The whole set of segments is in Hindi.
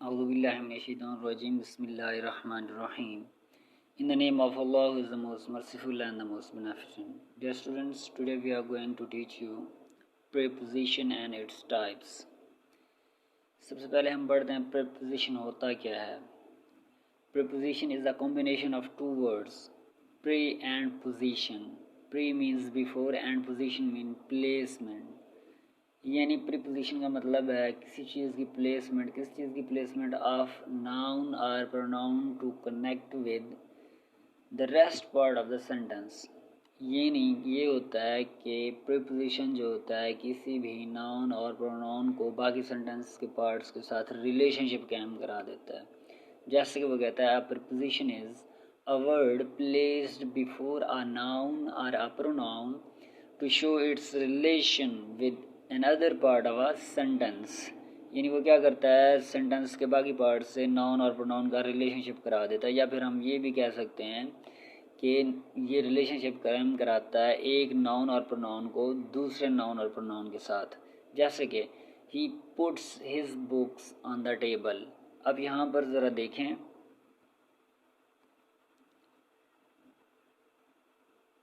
Auzubillahiminash-shaytanir-rajim. Bismillahir-rahmanir-rahim. In the name of Allah, who is the most merciful and the most beneficent. Dear students, today we are going to teach you preposition and its types. सबसे पहले हम पढ़ते हैं preposition होता क्या है. Preposition is a combination of two words, pre and position. Pre means before and position means placement. यानी प्रीपोजिशन का मतलब है किसी चीज़ की प्लेसमेंट ऑफ नाउन और pronoun to connect with the rest part of the sentence. ये होता है कि प्रीपोजिशन जो होता है किसी भी नाउन और प्रोनाउन को बाकी सेंटेंस के पार्ट्स के साथ रिलेशनशिप कायम करा देता है। जैसे कि वो कहता है a preposition is a word placed before a noun और a pronoun to show its relation with another part of a sentence। यानी वो क्या करता है सेंटेंस के बाकी पार्ट से नाउन और प्रोनाउन का रिलेशनशिप करा देता है, या फिर हम ये भी कह सकते हैं कि ये रिलेशनशिप कायम कराता है एक नाउन और प्रोनाउन को दूसरे नाउन और प्रोनाउन के साथ। जैसे कि he puts his books on the table. अब यहाँ पर ज़रा देखें,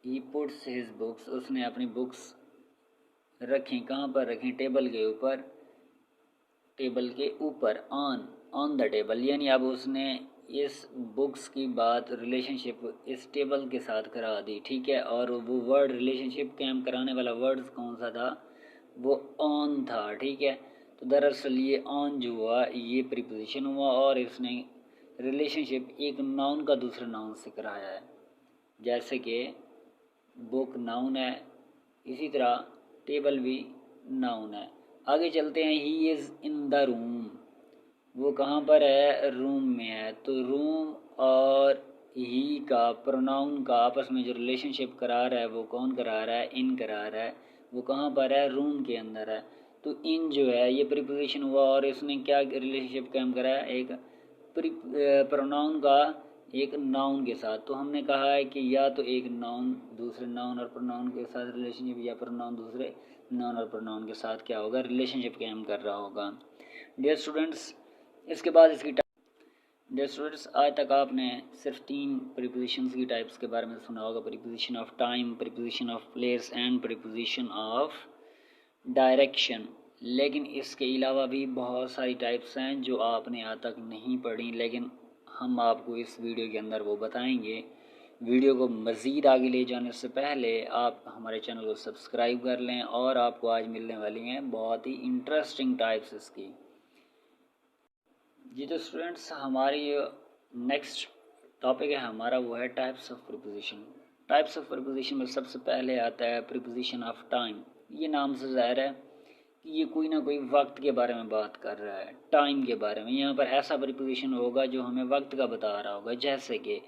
ही पुट्स हिज बुक्स, उसने अपनी बुक्स रखें, कहाँ पर रखें, टेबल के ऊपर, ऑन द टेबल। यानी अब उसने इस बुक्स की बात रिलेशनशिप इस टेबल के साथ करा दी, ठीक है। और वो वर्ड रिलेशनशिप कायम कराने वाला वर्ड कौन सा था, वो ऑन था, ठीक है। तो दरअसल ये ऑन जो हुआ ये प्रीपोजिशन हुआ और इसने रिलेशनशिप एक नाउन का दूसरे नाउन से कराया है। जैसे कि बुक नाउन है, इसी तरह टेबल भी नाउन है। आगे चलते हैं, he is in the room, वो कहाँ पर है, रूम में है। तो रूम और ही का प्रोनाउन का आपस में जो रिलेशनशिप करा रहा है वो कौन करा रहा है, इन करा रहा है। वो कहाँ पर है, रूम के अंदर है। तो इन जो है ये प्रीपोजिशन हुआ और इसने क्या रिलेशनशिप कायम करा है, एक प्रोनाउन का एक नाउन के साथ। तो हमने कहा है कि या तो एक नाउन दूसरे नाउन और प्रोनाउन के साथ रिलेशनशिप, या प्रोनाउन दूसरे नाउन और प्रोनाउन के साथ क्या होगा, रिलेशनशिप कायम कर रहा होगा। डियर स्टूडेंट्स, इसके बाद इसकी डियर स्टूडेंट्स, आज तक आपने सिर्फ 3 प्रीपोजिशंस की टाइप्स के बारे में सुना होगा, preposition of time, preposition of place and preposition of direction. लेकिन इसके अलावा भी बहुत सारी टाइप्स हैं जो आपने आज तक नहीं पढ़ी, लेकिन हम आपको इस वीडियो के अंदर वो बताएंगे। वीडियो को मज़ीद आगे ले जाने से पहले आप हमारे चैनल को सब्सक्राइब कर लें, और आपको आज मिलने वाली हैं बहुत ही इंटरेस्टिंग टाइप्स इसकी। जी तो स्टूडेंट्स, हमारी नेक्स्ट टॉपिक है हमारा, वो है types of preposition. Types of preposition में सबसे पहले आता है प्रीपोजिशन ऑफ टाइम। ये नाम से ज़ाहिर है कि ये कोई ना कोई वक्त के बारे में बात कर रहा है, टाइम के बारे में। यहाँ पर ऐसा प्रीपोजिशन होगा जो हमें वक्त का बता रहा होगा। जैसे कि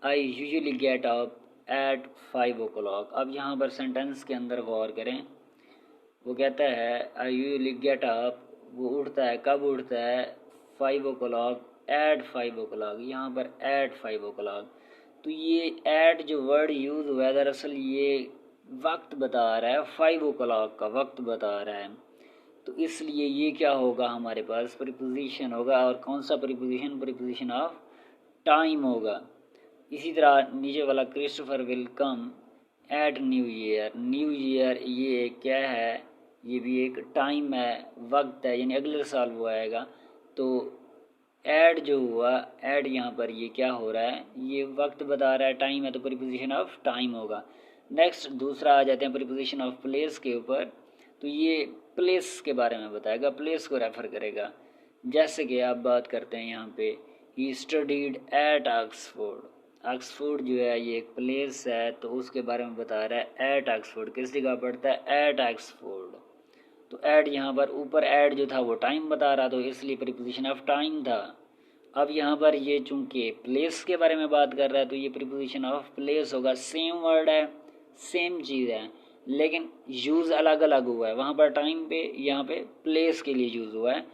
I usually get up at 5 o'clock। अब यहाँ पर सेंटेंस के अंदर गौर करें, वो कहता है आई यूजुअली गेट अप, वो उठता है, कब उठता है, 5 o'clock, एट 5 o'clock। यहाँ पर एट 5 o'clock। तो ये एट जो वर्ड यूज़ हुआ है दरअसल ये वक्त बता रहा है, 5 o'clock का वक्त बता रहा है। तो इसलिए ये क्या होगा, हमारे पास प्रीपोजिशन होगा। और कौन सा प्रीपोजिशन, प्रीपोजिशन ऑफ टाइम होगा। इसी तरह नीचे वाला Christopher will come at new year. New year ये क्या है, ये भी एक टाइम है, वक्त है, यानी अगले साल वो आएगा। तो एड जो हुआ, एड यहाँ पर ये क्या हो रहा है, ये वक्त बता रहा है, टाइम है, तो प्रीपोजिशन ऑफ टाइम होगा। नेक्स्ट दूसरा आ जाते हैं प्रीपोजिशन ऑफ प्लेस के ऊपर। तो ये प्लेस के बारे में बताएगा, प्लेस को रेफ़र करेगा। जैसे कि आप बात करते हैं यहाँ पे, he studied at Oxford. Oxford जो है ये एक प्लेस है, तो उसके बारे में बता रहा है एट ऑक्सफोर्ड। किस जगह पढ़ता है, एट ऑक्सफोर्ड। तो एट यहाँ पर ऊपर एट जो था वो टाइम बता रहा, तो इसलिए प्रीपोजिशन ऑफ टाइम था। अब यहाँ पर ये चूँकि प्लेस के बारे में बात कर रहा है तो ये प्रीपोजिशन ऑफ प्लेस होगा। सेम वर्ड है, सेम चीज़ है, लेकिन यूज़ अलग अलग हुआ है। वहाँ पर टाइम पे, यहाँ पे प्लेस के लिए यूज़ हुआ है,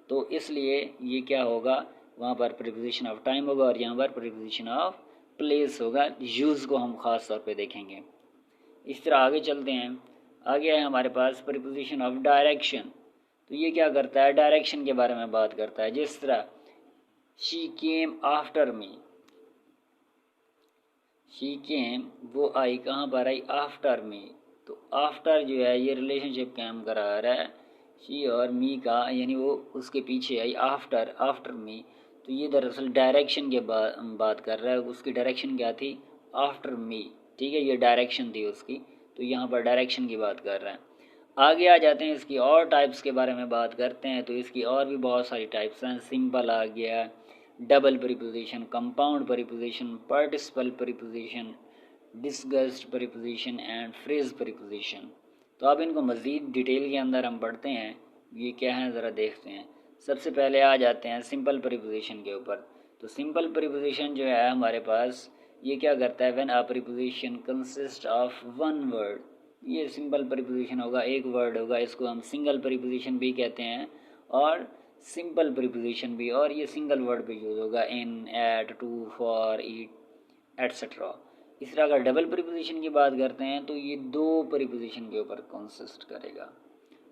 तो इसलिए ये क्या होगा, वहाँ पर प्रीपोजिशन ऑफ टाइम होगा और यहाँ पर प्रीपोजिशन ऑफ प्लेस होगा। यूज़ को हम ख़ास तौर पे देखेंगे। इस तरह आगे चलते हैं। आगे है हमारे पास प्रीपोजिशन ऑफ डायरेक्शन। तो ये क्या करता है, डायरेक्शन के बारे में बात करता है। जिस तरह she came after me, she came वो आई कहाँ पर आई, आफ्टर मी। तो आफ्टर जो है ये रिलेशनशिप कैम करा रहा है शी और मी का, यानी वो उसके पीछे आई आफ्टर, आफ्टर मी। तो ये दरअसल डायरेक्शन के बात कर रहा है, उसकी डायरेक्शन क्या थी, आफ्टर मी, ठीक है, ये डायरेक्शन थी उसकी, तो यहाँ पर डायरेक्शन की बात कर रहा है। आगे आ जाते हैं, इसकी और टाइप्स के बारे में बात करते हैं। तो इसकी और भी बहुत सारी टाइप्स हैं। सिंपल आ गया, double preposition, compound preposition, participle preposition, disgust preposition and phrase preposition. तो अब इनको मज़ीद डिटेल के अंदर हम पढ़ते हैं, ये क्या है ज़रा देखते हैं। सबसे पहले आ जाते हैं सिंपल प्रीपोजिशन के ऊपर। तो सिंपल प्रीपोजिशन जो है हमारे पास, ये क्या करता है, when a preposition consist of one word, ये सिंपल प्रीपोजिशन होगा, एक वर्ड होगा, इसको हम सिंगल प्रीपोजिशन भी कहते हैं और सिंपल प्रीपोजिशन भी, और ये सिंगल वर्ड पे यूज़ होगा, in, at, to, for, et cetera. इस तरह अगर डबल प्रीपोजिशन की बात करते हैं तो ये दो प्रीपोजिशन के ऊपर कंसिस्ट करेगा,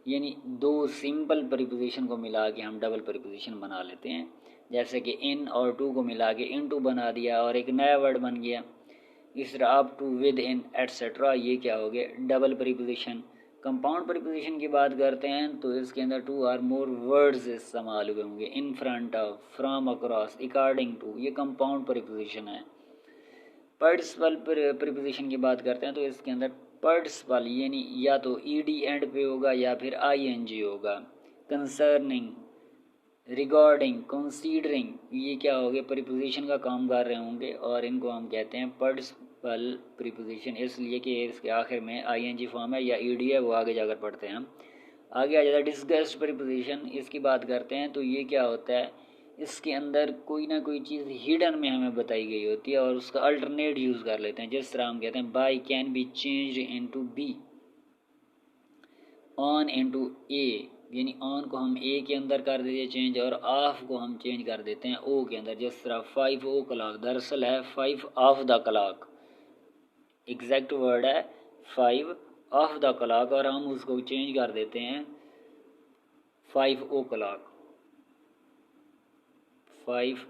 यानी दो सिंपल प्रीपोजिशन को मिला के हम डबल प्रीपोजिशन बना लेते हैं। जैसे कि इन और टू को मिला के इन टू बना दिया और एक नया वर्ड बन गया। इस तरह up to, with, in etcetera, ये क्या हो गया, डबल प्रीपोजिशन। कंपाउंड प्रीपोजिशन की बात करते हैं तो इसके अंदर टू आर मोर वर्ड्स इस्तेमाल हुए होंगे, in front of, from, across, according to, ये कंपाउंड प्रीपोजिशन है। पार्टिसिपल प्रीपोजिशन की बात करते हैं तो इसके अंदर पार्टिसिपल यानी या तो ईडी एंड पे होगा या फिर आईएनजी होगा। कंसर्निंग, रिगार्डिंग, कंसीडरिंग, ये क्या हो गए, प्रीपोजिशन का काम कर रहे होंगे और इनको हम कहते हैं पार्टिसिपल प्रीपोजिशन, इसलिए कि इसके आखिर में आईएनजी फॉर्म है या ईडी है, वो आगे जाकर पढ़ते हैं हम। आगे आ जाता है डिस्गस्ट प्रीपोजिशन, इसकी बात करते हैं तो ये क्या होता है, इसके अंदर कोई ना कोई चीज़ हिडन में हमें बताई गई होती है और उसका अल्टरनेट यूज़ कर लेते हैं। जिस तरह हम कहते हैं by can be changed into be, on into a, यानी ऑन को हम ए के अंदर कर देते हैं चेंज और ऑफ को हम चेंज कर देते हैं ओ के अंदर। जिस तरह 5 ओ क्लाक दरअसल है 5 of the clock, exact word है 5 ऑफ द क्लाक और हम उसको चेंज कर देते हैं 5 ओ क्लाक, 5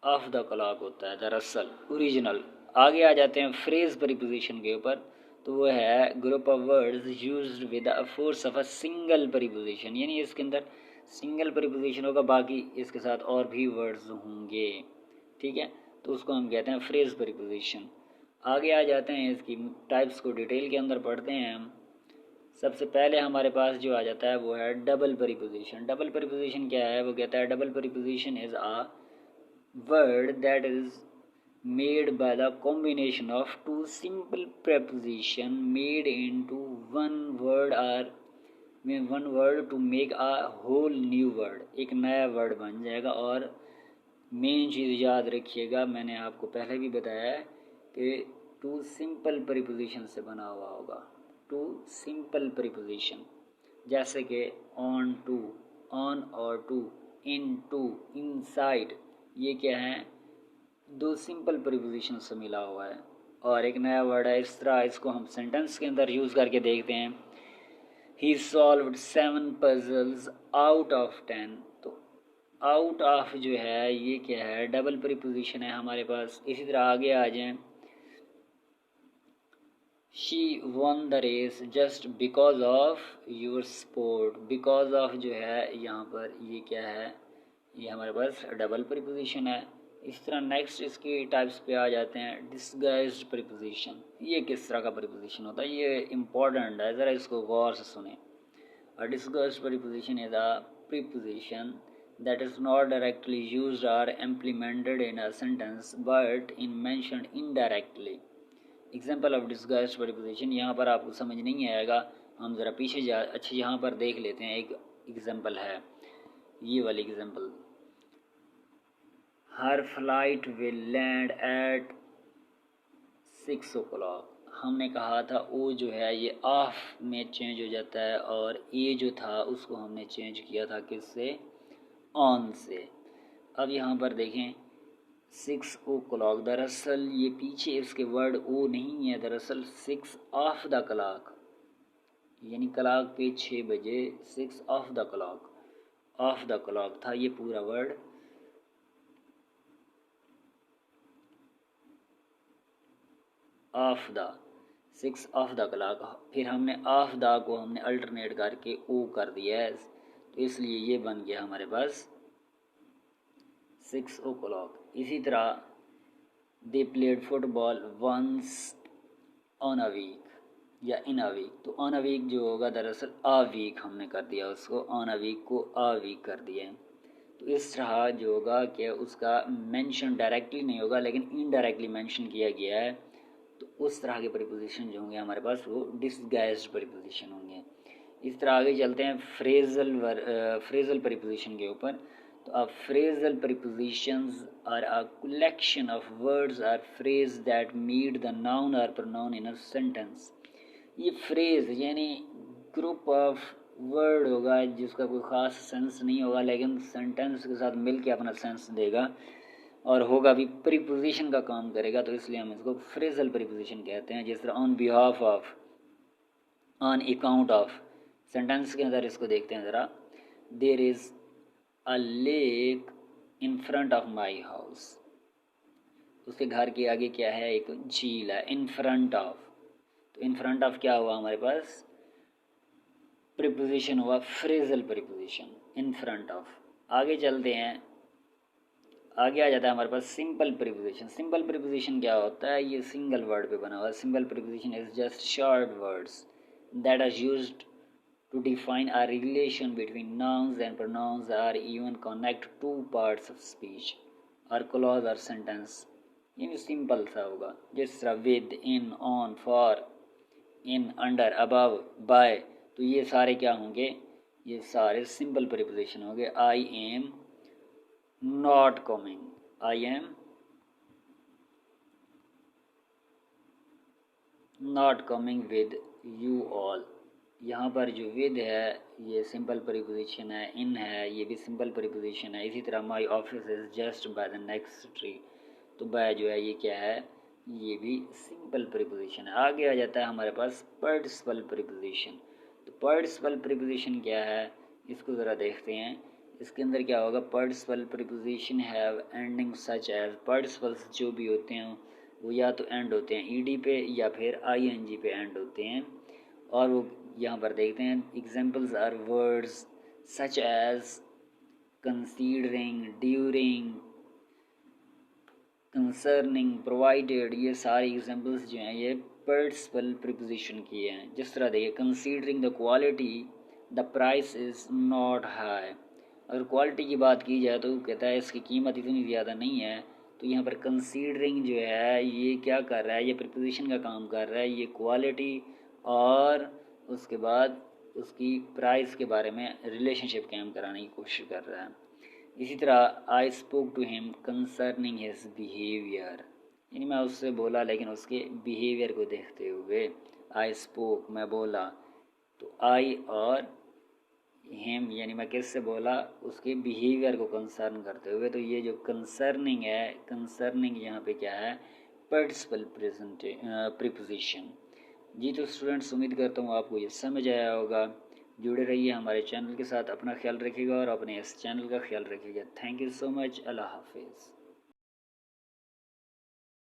ऑफ द क्लॉक होता है दरअसल ओरिजिनल। आगे आ जाते हैं फ्रेज प्रीपोजिशन के ऊपर। तो वो है group of words used with the force of a single preposition, यानी इसके अंदर सिंगल प्रीपोजिशन होगा, बाकी इसके साथ और भी वर्ड्स होंगे, ठीक है, तो उसको हम कहते हैं फ्रेज प्रीपोजिशन। आगे आ जाते हैं, इसकी टाइप्स को डिटेल के अंदर पढ़ते हैं हम। सबसे पहले हमारे पास जो आ जाता है वो है डबल प्रीपोजिशन। डबल प्रीपोजिशन क्या है, वो कहता है double preposition is a word that is made by the combination of two simple preposition made into one word or one word to make a whole new word, एक नया वर्ड बन जाएगा। और मेन चीज़ याद रखिएगा, मैंने आपको पहले भी बताया है कि टू सिंपल प्रीपोजिशन से बना हुआ होगा, टू सिंपल प्रीपोजिशन, जैसे कि ऑन टू, ऑन और टू, इन टू, इनसाइड, ये क्या है, दो सिंपल प्रीपोजिशन से मिला हुआ है और एक नया वर्ड है। इस तरह इसको हम सेंटेंस के अंदर यूज़ करके देखते हैं। ही सॉल्व्ड 7 पजल्स आउट ऑफ 10। तो आउट ऑफ जो है ये क्या है, डबल प्रीपोजिशन है हमारे पास। इसी तरह आगे आ जाएं, she won the race just because of your sport. Because of जो है यहाँ पर ये क्या है, ये हमारे पास डबल प्रीपोजिशन है। इस तरह नेक्स्ट इसकी टाइप्स पे आ जाते हैं। डिस्गाइज्ड प्रीपोजिशन, ये किस तरह का प्रीपोजिशन होता है, ये इम्पॉर्टेंट है, ज़रा इसको गौर से सुने। A disguised preposition is a preposition that is not directly used or implemented in a sentence but in mentioned indirectly. Example of disguised preposition, यहाँ पर आपको समझ नहीं आएगा, हम ज़रा पीछे यहाँ पर देख लेते हैं। एक एग्जाम्पल है, ये वाली example, her flight will land at 6 o'clock। हमने कहा था ओ जो है ये ऑफ में चेंज हो जाता है और ए जो था उसको हमने चेंज किया था किससे, ऑन से। अब यहाँ पर देखें 6 o'clock, दरअसल ये पीछे इसके वर्ड ओ नहीं है, दरअसल 6 ऑफ द क्लॉक, यानी क्लॉक पे 6 बजे, 6 of the clock, of the clock था ये पूरा word. Of the, 6 of the clock, फिर हमने ऑफ द को हमने अल्टरनेट करके ओ कर दिया है, तो इसलिए ये बन गया हमारे पास 6 o'clock। इसी तरह they played football once on a week या इन अ वीक, तो ऑन अ वीक जो होगा दरअसल अ वीक हमने कर दिया उसको, ऑन अ वीक को अ वीक कर दिया है। तो इस तरह जो होगा कि उसका मेंशन डायरेक्टली नहीं होगा लेकिन इनडायरेक्टली मेंशन किया गया है, तो उस तरह के प्रीपोजिशन जो होंगे हमारे पास वो डिसगाइज्ड प्रीपोजिशन होंगे। इस तरह आगे चलते हैं फ्रेजल प्रीपोजिशन के ऊपर। तो अब phrasal prepositions are a collection of words or phrase that meet the noun और प्रोनाउन इन अ सेंटेंस। ये फ्रेज यानी ग्रुप ऑफ वर्ड होगा जिसका कोई ख़ास सेंस नहीं होगा लेकिन सेंटेंस के साथ मिल के अपना सेंस देगा और होगा भी प्रीपोजिशन का काम करेगा, तो इसलिए हम इसको फ्रेजल प्रीपोजिशन कहते हैं। जिस तरह on behalf of, on account of, sentence के अंदर इसको देखते हैं ज़रा। There is a lake in front of my house, उसके घर के आगे क्या है, एक झील है। इन फ्रंट ऑफ, तो इन फ्रंट ऑफ क्या हुआ हमारे पास, प्रीपोजिशन हुआ phrasal preposition, in front of. आगे चलते हैं, आगे आ जाता है हमारे पास सिंपल प्रीपोजिशन। सिंपल प्रीपोजिशन क्या होता है, ये सिंगल वर्ड पे बना हुआ। Simple preposition is just short words that are used to define a relation between nouns and pronouns or even connect two parts of speech or clause or sentence। यानी सिंपल सा होगा, जिस तरह with, in, on, for, in, under, above, by, तो ये सारे क्या होंगे, ये सारे सिंपल प्रीपोजिशन होंगे। I am not coming, I am not coming with you all, यहाँ पर जो विद है ये सिंपल प्रीपोजिशन है, इन है ये भी सिंपल प्रीपोजिशन है। इसी तरह my office is just by the next street, तो बाय जो है ये क्या है, ये भी सिंपल प्रीपोजिशन है। आगे आ जाता है हमारे पास पार्टिसिपल प्रीपोजिशन। तो पार्टिसिपल प्रीपोजिशन क्या है, इसको ज़रा देखते हैं। इसके अंदर क्या होगा, participle preposition have ending such as, participles जो भी होते हैं वो या तो एंड होते हैं ईडी पे या फिर आईएनजी पे एंड होते हैं, और वो यहाँ पर देखते हैं। Examples are words such as considering, during, concerning, provided, ये सारे एग्जाम्पल्स जो हैं ये पार्टिसिपल प्रीपोजिशन किए हैं। जिस तरह देखिए, considering the quality the price is not high, अगर क्वालिटी की बात की जाए तो कहता है इसकी कीमत इतनी ज़्यादा नहीं है, तो यहाँ पर कंसीडरिंग जो है ये क्या कर रहा है, ये प्रीपोजिशन का काम कर रहा है, ये क्वालिटी और उसके बाद उसकी प्राइस के बारे में रिलेशनशिप कायम कराने की कोशिश कर रहा है। इसी तरह I spoke to him concerning his behaviour, यानी मैं उससे बोला लेकिन उसके बिहेवियर को देखते हुए। आई स्पोक, मैं बोला, तो आई और हिम यानी मैं किससे बोला, उसके बिहेवियर को कंसर्न करते हुए। तो ये जो कंसर्निंग है, कंसर्निंग यहाँ पे क्या है, पार्टिसिपल प्रीपोजिशन। जी तो स्टूडेंट्स, उम्मीद करता हूँ आपको ये समझ आया होगा। जुड़े रहिए हमारे चैनल के साथ, अपना ख्याल रखिएगा और अपने इस चैनल का ख्याल रखिएगा। थैंक यू सो मच, अल्लाह हाफिज़।